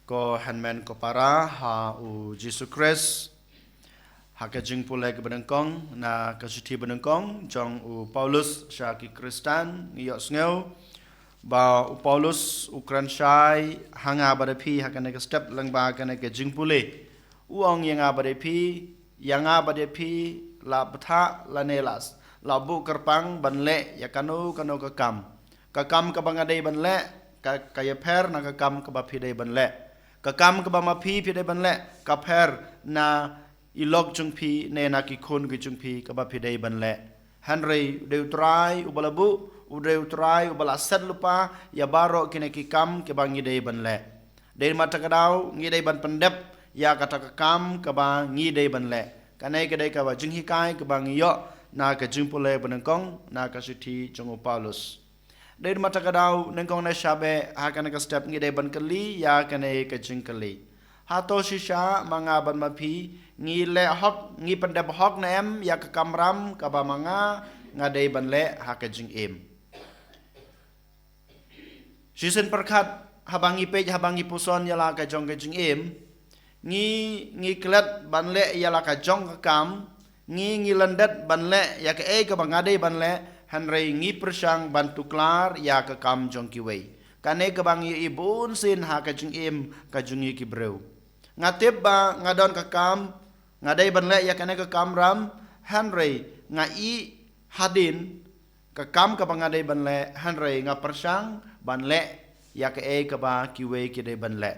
ko hanmen ko para ha u Jesus Christ ha ka jing pulai ke benengkong na ka suti benengkong jong u Paulus sha ki Kristan ngiyok sngew ba u Paulus ukran shai hanga bada pi ha ka step lang ba ka ke jing pulai uong yang bada pi yang bada pi la btha la nelas la bu kerpang banle ya kanu ka kam ka bangadei banle ka ya per na ka kam ka ba pi dei banle ka kam ka ba ma pi pi dei banle ka per na ilog chung pi ne na ki khon ki chung pi ka ba pi dei banle Henry deu try ubalabu udeu try ubala set lupa ya baro kine ki kam ke bangi dei banle dei mata kadau ngi dei ban pendep ya kata ka kam ka ba ngi dei banle kanai ka dei ka ba jing hikai ka bangi yo na ka jing pole banengkong na ka suti jong Paulus dari mata kadau nengkong na shabe hakan ka step ngi ban kali ya kane ka jing kali hato shisha manga ban mapi ngi le hok ngi pendep hok na em ya ka kamram ka ba manga ngadei ban le ha ka jing em sisen perkat habangi pej habangi puson ya la ka jong ka jing em ngi klet ban le ya la ka jong ka kam ngi landat ban le ya ka ka ba ngadei ban le Henry ngi persang bantu klar ya ke kam jong ki wei kane ke bang ibun sin ha ka jing im ka jung ki breu ngatip ba ngadon ka kam ngadai ban le ya kane ka kam ram Henry ngai hadin ka kam ka bangadai ban le Henry nga persang ban le ya ke ba ki wei ki dei ban le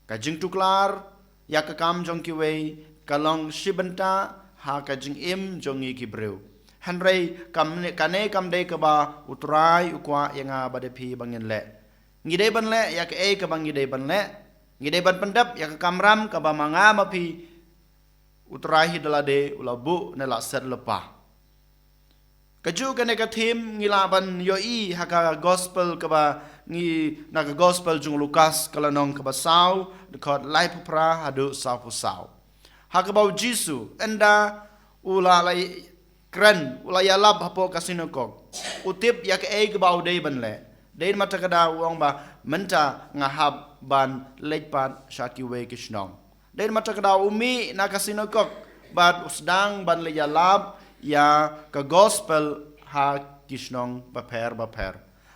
ka jing tu klar ya ke kam jong ki wei kalong shibanta ha ka jing im jong ki breu Henry kane kam dei ka ba utrai ukwa yang bade pi bangin le ngidei ban le ya ke ka bang ngidei ban le ngidei ban pendap ya ka kamram ka ba manga ma pi utrai hidalade ulabu ne la set lepa kaju kane ka thim ngila ban yo I ha ka gospel ka ba ngi na ka gospel jung Lukas kala nong ka ba saw de khot lai pra hadu saw pu saw ha ka ba Jisu enda ula lai kran ulaya lab hapo kasino kok utip ya ke bau dei ban le dei mata kada uang ba menta ngahab ban lepan shaki we kishnong dei mata kada umi na kasino kok bat usdang ban le ya lab ya ka gospel ha kishnong ba per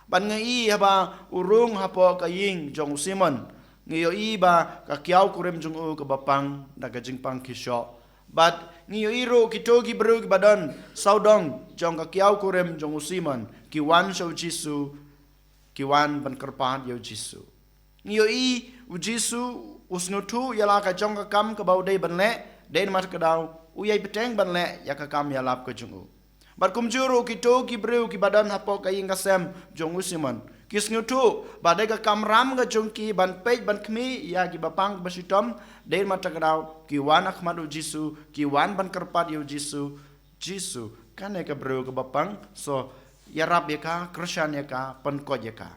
ban ngai haba urung hapo ka ying jong Simon ngiyo I ba ka kiau kurem jong u ka bapang na ka jingpang kisho but ngiyo iro kitogi bro ki badan saudong jong ka kiau kurem jong Simon ki wan so Jisu ki wan ban kerpan yo Jisu ngiyo I u Jisu usnutu yala ka jong ka kam ka bau dei ban le dei mat ka dau u yai peteng ban le ya ka kam ya lap ka jong u bar kumjuro kitogi bro ki badan hapo ka ing ka sem jong Simon kisnutu badai ka kamram ga jongki ban pej ban kmi ya ki bapang basitom der mata kadau ki wan akhmadu Jisu ki wan ban kerpat yo Jisu kane ka bro ka bapang so ya rab ya ka krisyan ya ka pankot ya ka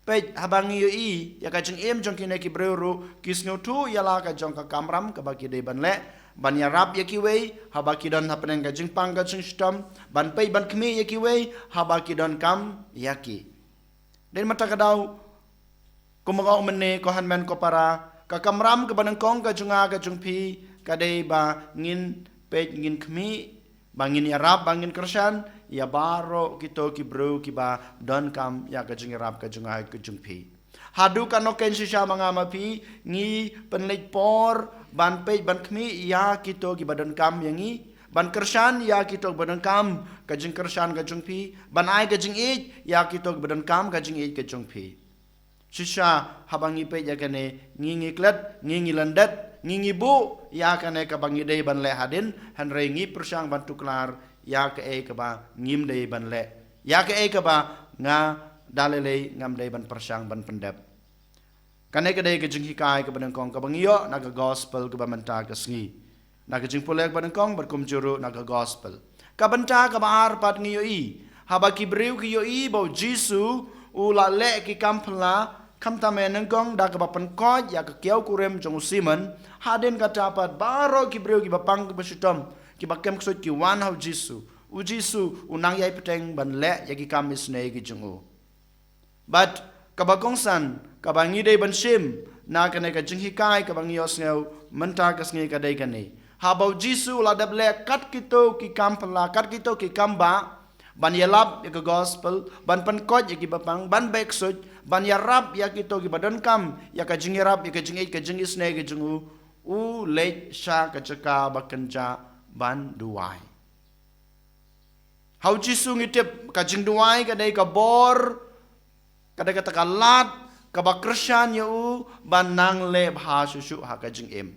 pej habang yo I ya ka jeng em jongki ne ki bro ro kisnutu ya la ka jong ka kamram ka baki de ban le ban ya rab ya ki wei habaki don hapenen ka jeng pang ka jeng stom ban pej ban kmi ya ki wei habaki don kam ya ki dan mata kadau kumagau mene ko hanmen ko para ka kamram ka banangkong ka junga ka jungpi ka dei ba ngin pej ngin kmi bangin yarab bangin kersan ya baro kito ki bro ki ba don kam ya ka jingirab ka junga ka jungpi hadu kano ken shisha mga mapi ngi penlej por ban pej ban kmi ya kito ki ba don kam yangi ban kersan ya kitok badan kam kajing kersan kajung pi ban ai kajing it ya kitok badan kam kajing it kajung pi shisha habangi pe ya kane ngingi klet ngingi landat ngingi bu ya kane kabangi dei ban le hadin hanrei ngi persang bantu klar ya ke ka ba ngim dei ban le ya ke ka ba nga dalele ngam dei ban persang ban pendap kane ka dei kajing hikai ka badan kong kabangi yo naga gospel ka ba menta ka sngi naga jing polek banengkong berkum juru naga gospel kabanta ka baar pat ngiyo I haba ki breu ki yo I bau Jisu ula le ki kampla kam ta menengkong da ka bapan koj ya ka kiau kurem jong Simon haden ka tapat baro ki breu ki bapang ki basutom ki bakem ksut ki wan hau Jisu u Jisu unang yai peteng ban le ya ki kamis ne ki jong u but kabagongsan kabangi dei ban sim na kane ka jing hikai ka bang yos ngeu menta ka sngi ka dei kane habau jisu la dable kat kito ki kampala kat kito ki kamba ban yalap ya gospel ban pankot ya ki bapang ban beksut ban yarap ya kito ki badan kam ya ka jing yarap ya ka jing ka jing isne ka jing u le sha ka chaka bakanja ban duai hau jisu ngitip ka jing duai ka dei ka bor ka dei ka takalat ka ba Krisyan yu ban nang le bha susu ha ka jing em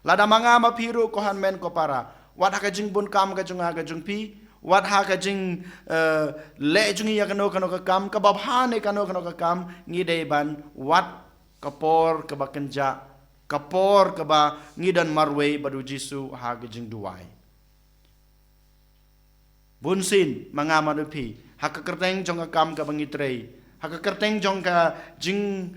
lada manga mapiru ko han men ko para wat ha ka jing bun kam ka jung ha ka jung pi wat ha ka jing le jung ya kano ka kam ka ba bha ne kano ka kam ngi dei ban wat kapor ka ba kenja kapor ka ba ngi dan marwe badu jisu ha ka jing duai bun sin manga manupi ha ka kerteng jong ka kam ka bangitrei haka kerteng jong ka jing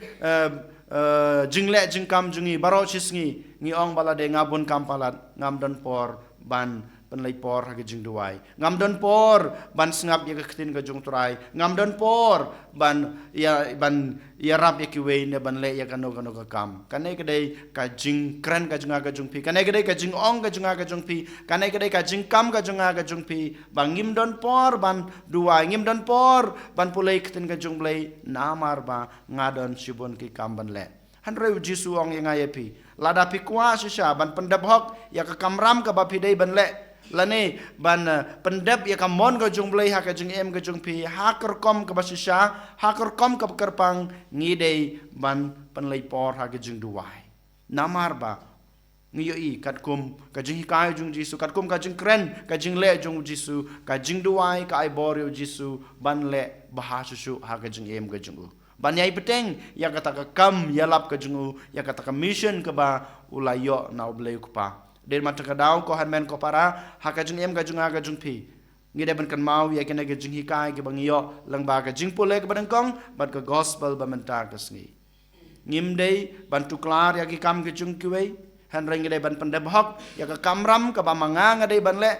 jing le jing kam jungi baro chisngi ngi ong balade ngabun kam palat ngam don por ban penlai por haka jing duai ngam don por ban sngap ya ketin ka jung turai ngam don por ban ya rap ya kiwe ne ban le ya kano ka kam kane kedai ka jing kren ka junga ka jung pi kane kedai ka jing ong ka junga ka jung pi kane kedai ka jing kam ka junga ka jung pi bang ngim don por ban duai ngim don por ban pulai ketin ka jung blai namar ba ngadon sibon ki kam ban le hanreu jisu ong yang ayapi lada pi kwa sisa ban pendap hok ya ka kamram ka ba pi dei ban le lane ban pendap ya kamon ka jung blai ha ka jung em ka jung pi ha ker kom ka basisha ha ker kom ka kerpang ngidei ban penlai por ha ka jung duai namar ba ngiyoi kat kum ka jung hikai jung jisu kat kum ka jung kren ka jung le jung jisu ka jung duai ka ai bor yo jisu ban le bah susu ha ka jung em ka jung ban yai peteng ya kata ka kam ya lap ka jung ya kata ka mission ka ba ulayo na oblei ku pa den mata ka daw ko han men ko para ha ka jung em ka jung ha ka jung pi ngi de ban kan mau ya kena ka jung hikai ke bang yo lang ba ka jing pole ka ban kong bat ka gospel ba menta ka sngi ngim dei ban tu klar ya ki kam ke jung kiwei han reng de ban pandab hok ya ka kamram ka ba manga nga de ban le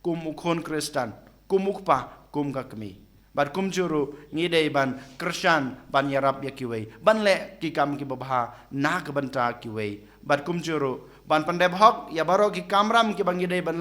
kum ukhon kristan kum ukpa kum ka kami bat kum juru ngi de ban kristan ban yarap ya kiwei ban le ki kam ki babha na ka banta kiwei bat kum juru ban pandab hok ya baro ki kamram ki bangi de ban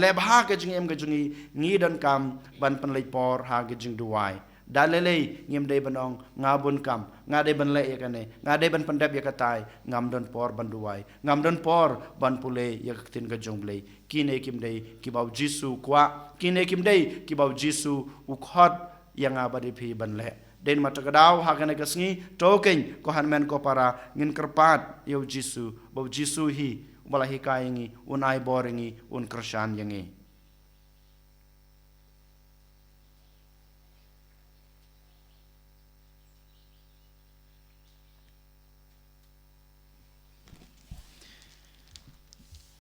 le bha ka jing em ka jungi ngi don kam ban pan lei por ha ka jing duai dalele ngim de banong ngabun kam ngade ban le ya kane ngade ban pandap ya katai ngam don por ban duai ngam don por ban pule ya tin ka jong blei kine kim de ki bau jisu kwa kine kim de ki bau jisu ukhot yang abadi phi ban le den mata kadaw ha kane kasngi token ko han men ko para ngin kerpat yo jisu bau jisu hi bala hikai ngi unai boringi un Krisyan yangi